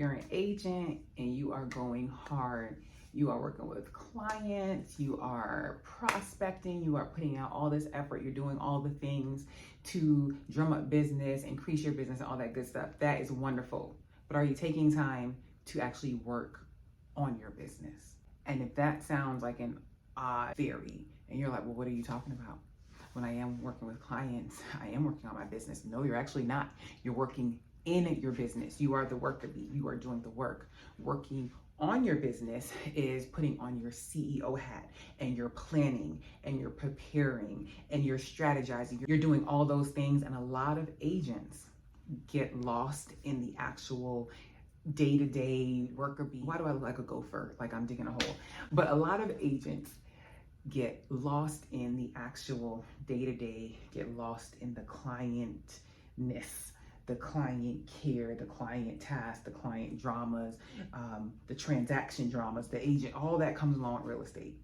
you're an agent and you are going hard, you are working with clients, you are prospecting, you are putting out all this effort, you're doing all the things to drum up business, increase your business, and all that good stuff. That is wonderful. But are you taking time to actually work on your business? And if that sounds like an odd theory, and you're like, well, what are you talking about? When I am working with clients, I am working on my business. No, you're actually not. You're working in your business. You are the worker bee. You are doing the work. Working on your business is putting on your CEO hat, and you're planning and you're preparing and you're strategizing. You're doing all those things, and a lot of agents get lost in the actual day-to-day worker bee. Why do I look like a gopher? Like I'm digging a hole. But a lot of agents get lost in the actual day-to-day, get lost in the clientness, the client care, the client task, the client dramas, the transaction dramas, the agent, all that comes along with real estate.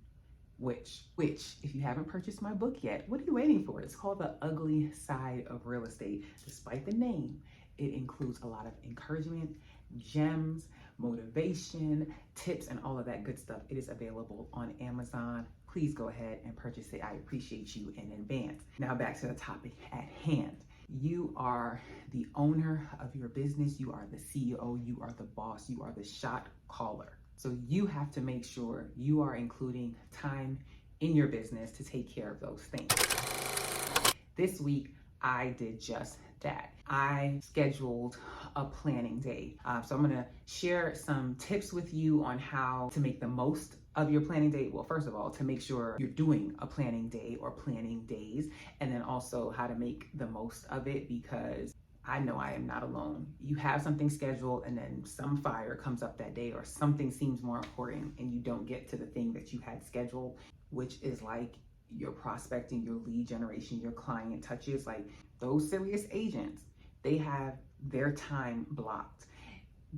Which, if you haven't purchased my book yet, what are you waiting for? It's called The Ugly Side of Real Estate. Despite the name, it includes a lot of encouragement, gems, motivation, tips, and all of that good stuff. It is available on Amazon. Please go ahead and purchase it. I appreciate you in advance. Now back to the topic at hand. You are the owner of your business. You are the CEO. You are the boss. You are the shot caller. So you have to make sure you are including time in your business to take care of those things. This week, I did just that. I scheduled a planning day. So I'm gonna share some tips with you on how to make the most of your planning day. Well, first of all, to make sure you're doing a planning day or planning days, and then also how to make the most of it, because I know I am not alone. You have something scheduled and then some fire comes up that day, or something seems more important and you don't get to the thing that you had scheduled, which is like your prospecting, your lead generation, your client touches. Like those serious agents, they have their time blocked.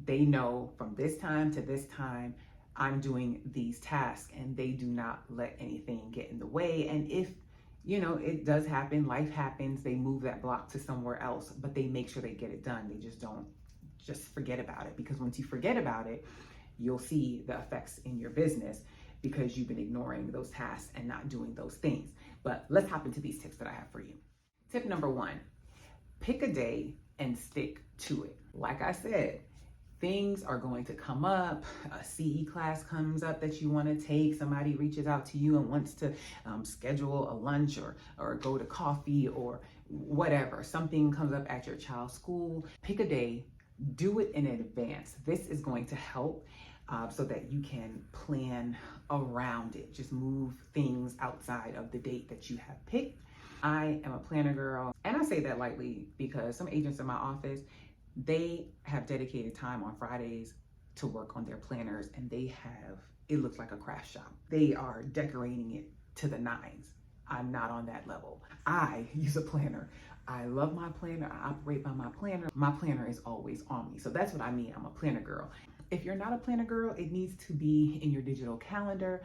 They know from this time to this time, I'm doing these tasks, and they do not let anything get in the way. And if it does happen, life happens, they move that block to somewhere else, but they make sure they get it done. They just don't forget about it, because once you forget about it, you'll see the effects in your business because you've been ignoring those tasks and not doing those things. But let's hop into these tips that I have for you. Tip number one, pick a day and stick to it. Like I said, things are going to come up. A CE class comes up that you want to take. Somebody reaches out to you and wants to schedule a lunch or go to coffee or whatever. Something comes up at your child's school. Pick a day, do it in advance. This is going to help so that you can plan around it. Just move things outside of the date that you have picked. I am a planner girl, and I say that lightly because some agents in my office, they have dedicated time on Fridays to work on their planners, and it looks like a craft shop. They are decorating it to the nines. I'm not on that level. I use a planner. I love my planner. I operate by my planner. My planner is always on me. So that's what I mean. I'm a planner girl. If you're not a planner girl, it needs to be in your digital calendar.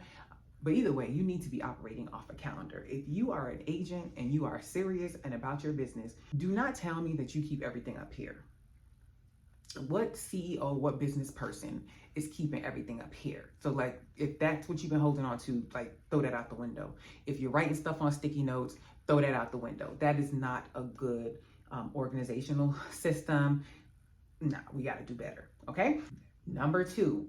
But either way, you need to be operating off a calendar. If you are an agent and you are serious and about your business, do not tell me that you keep everything up here. What CEO, what business person is keeping everything up here? So like, if that's what you've been holding on to, like throw that out the window. If you're writing stuff on sticky notes, throw that out the window. That is not a good organizational system. No, we got to do better. Okay. Number two,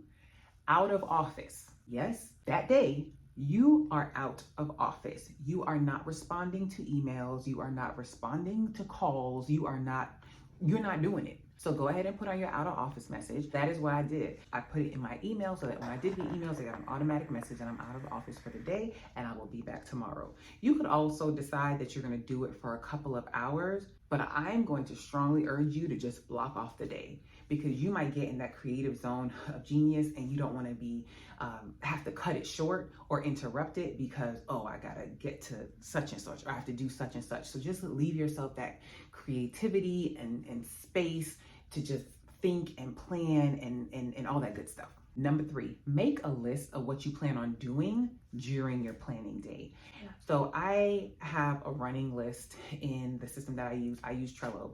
out of office. Yes, that day you are out of office. You are not responding to emails. You are not responding to calls. You're not doing it. So go ahead and put on your out of office message. That is what I did. I put it in my email so that when I did get emails, I got an automatic message that I'm out of the office for the day and I will be back tomorrow. You could also decide that you're going to do it for a couple of hours, but I'm going to strongly urge you to just block off the day, because you might get in that creative zone of genius and you don't want to be have to cut it short or interrupt it because, oh, I gotta get to such and such, or I have to do such and such. So just leave yourself that creativity and space to just think and plan and all that good stuff. Number three, make a list of what you plan on doing during your planning day. So I have a running list in the system that I use. I use Trello.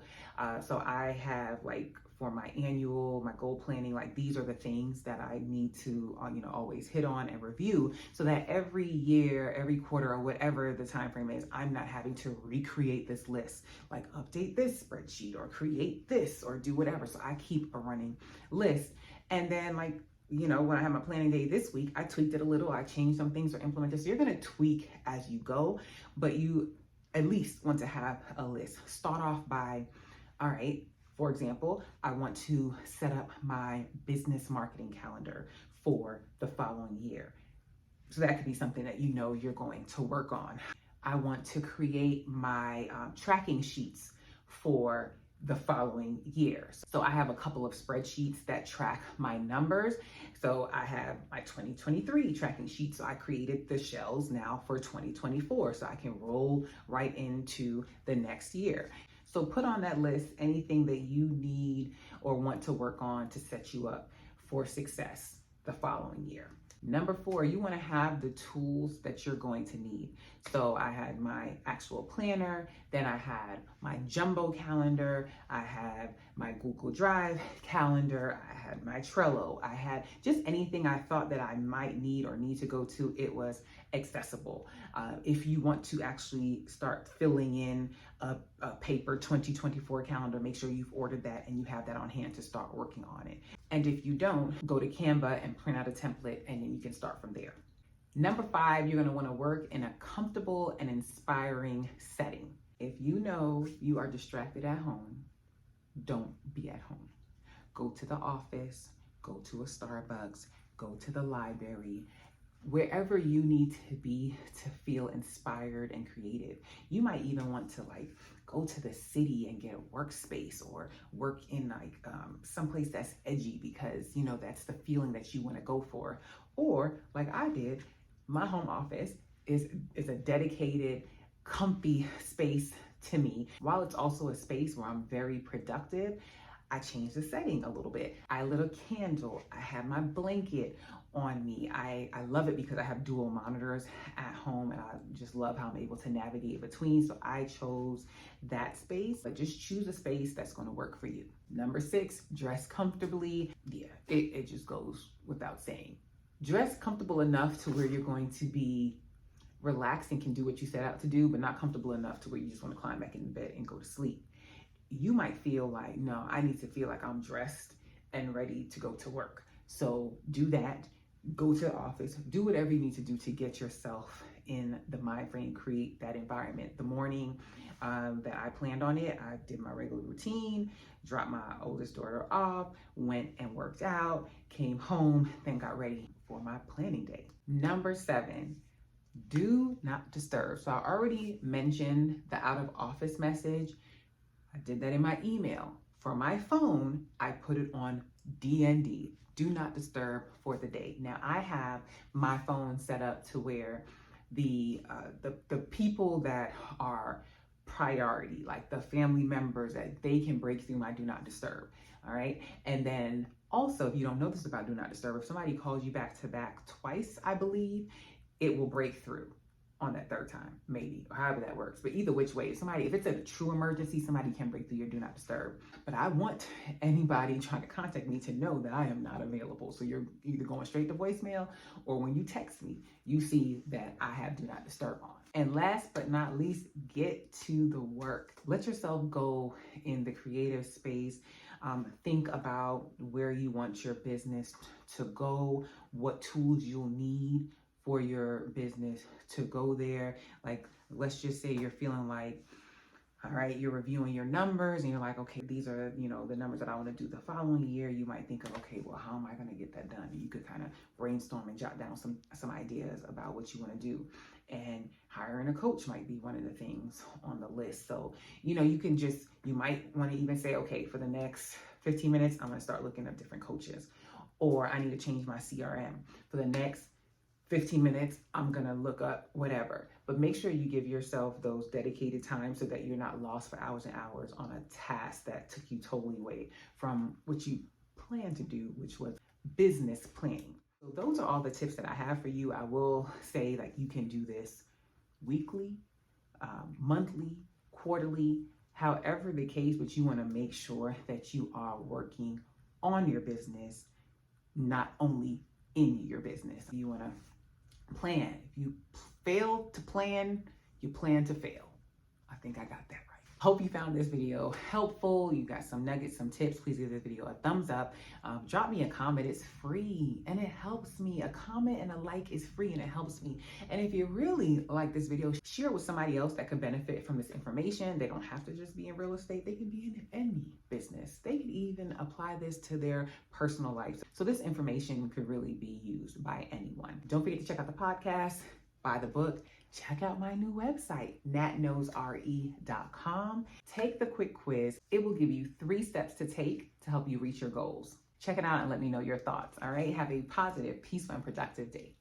So I have like for my annual, my goal planning, like these are the things that I need to, always hit on and review, so that every year, every quarter, or whatever the time frame is, I'm not having to recreate this list, like update this spreadsheet or create this or do whatever. So I keep a running list. And then when I had my planning day this week, I tweaked it a little. I changed some things or implemented. So you're going to tweak as you go, but you at least want to have a list. Start off by, all right, for example, I want to set up my business marketing calendar for the following year. So that could be something that you're going to work on. I want to create my tracking sheets for the following year. So I have a couple of spreadsheets that track my numbers. So I have my 2023 tracking sheet. So I created the shells now for 2024 so I can roll right into the next year. So put on that list anything that you need or want to work on to set you up for success the following year. Number 4, you want to have the tools that you're going to need. So I had my actual planner, then I had my jumbo calendar, I had my Google Drive calendar, I had my Trello, I had just anything I thought that I might need or need to go to, it was accessible. If you want to actually start filling in a paper 2024 calendar, make sure you've ordered that and you have that on hand to start working on it. And if you don't, go to Canva and print out a template, and then you can start from there. Number 5, you're going to want to work in a comfortable and inspiring setting. If you know you are distracted at home, don't be at home. Go to the office, go to a Starbucks, go to the library, wherever you need to be to feel inspired and creative. You might even want to go to the city and get a workspace or work in someplace that's edgy because that's the feeling that you want to go for. Or like I did, my home office is a dedicated, comfy space to me. While it's also a space where I'm very productive, I changed the setting a little bit. I lit a candle, I have my blanket on me. I love it because I have dual monitors at home and I just love how I'm able to navigate between. So I chose that space, but just choose a space that's going to work for you. Number 6, dress comfortably. Yeah, it just goes without saying. Dress comfortable enough to where you're going to be relaxed and can do what you set out to do, but not comfortable enough to where you just want to climb back in bed and go to sleep. You might feel like, no, I need to feel like I'm dressed and ready to go to work. So do that. Go to the office, do whatever you need to do to get yourself in the mind frame, create that environment. The morning that I planned on it, I did my regular routine, dropped my oldest daughter off, went and worked out, came home, then got ready for my planning day. Number 7, do not disturb. So I already mentioned the out of office message. I did that in my email. For my phone, I put it on DND. Do not disturb for the day. Now I have my phone set up to where the people that are priority, like the family members that they can break through my do not disturb. All right. And then also, if you don't know this about do not disturb, if somebody calls you back to back twice, I believe, it will break through on that third time, maybe, or however that works. But either which way, if it's a true emergency, somebody can break through your do not disturb. But I want anybody trying to contact me to know that I am not available. So you're either going straight to voicemail, or when you text me, you see that I have do not disturb on. And last but not least, get to the work. Let yourself go in the creative space. Think about where you want your business to go, what tools you'll need for your business to go there. Like, let's just say you're feeling like, all right, you're reviewing your numbers and you're like, okay, these are, the numbers that I want to do the following year. You might think of, okay, well, how am I going to get that done? And you could kind of brainstorm and jot down some ideas about what you want to do. And hiring a coach might be one of the things on the list. So, you might want to even say, okay, for the next 15 minutes, I'm going to start looking at different coaches, or I need to change my CRM. For the next 15 minutes, I'm going to look up whatever. But make sure you give yourself those dedicated times so that you're not lost for hours and hours on a task that took you totally away from what you planned to do, which was business planning. So those are all the tips that I have for you. I will say you can do this weekly, monthly, quarterly, However the case, but you want to make sure that you are working on your business, not only in your business. You want to plan. If you fail to plan, you plan to fail. I think I got that right. Hope you found this video helpful. You got some nuggets, some tips. Please give this video a thumbs up. Drop me a comment. It's free and it helps me. A comment and a like is free and it helps me. And if you really like this video, share it with somebody else that could benefit from this information. They don't have to just be in real estate. They can be in any business. They could even apply this to their personal life. So this information could really be used by anyone. Don't forget to check out the podcast, buy the book. Check out my new website, natknowsre.com. Take the quick quiz. It will give you 3 steps to take to help you reach your goals. Check it out and let me know your thoughts. All right. Have a positive, peaceful, and productive day.